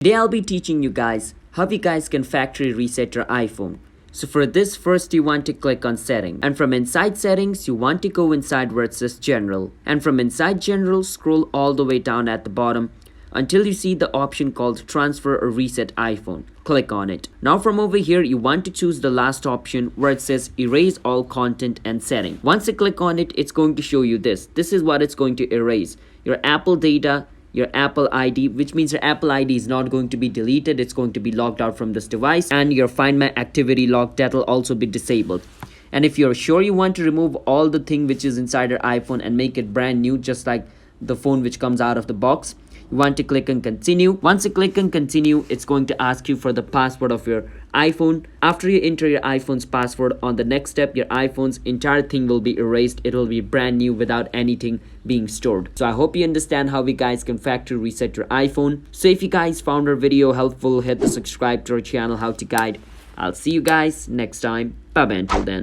Today I'll be teaching you guys how you guys can factory reset your iPhone. So for this, first you want to click on setting, and from inside settings you want to go inside where it says general, and from inside general scroll all the way down at the bottom until you see the option called transfer or reset iPhone. Click on it. Now from over here you want to choose the last option where it says erase all content and setting. Once you click on it, it's going to show you this. This is what it's going to erase: your Apple data, your Apple ID, which means your Apple ID is not going to be deleted, it's going to be logged out from this device, and your Find My Activity log, that will also be disabled. And if you're sure you want to remove all the thing which is inside your iPhone and make it brand new, just like the phone which comes out of the box, you want to click on continue. Once you click on continue, it's going to ask you for the password of your iPhone. After you enter your iPhone's password, on the next step your iPhone's entire thing will be erased. It will be brand new without anything being stored. So I hope you understand how we guys can factory reset your iPhone. So if you guys found our video helpful, hit the subscribe to our channel How to Guide. I'll see you guys next time. Bye bye until then.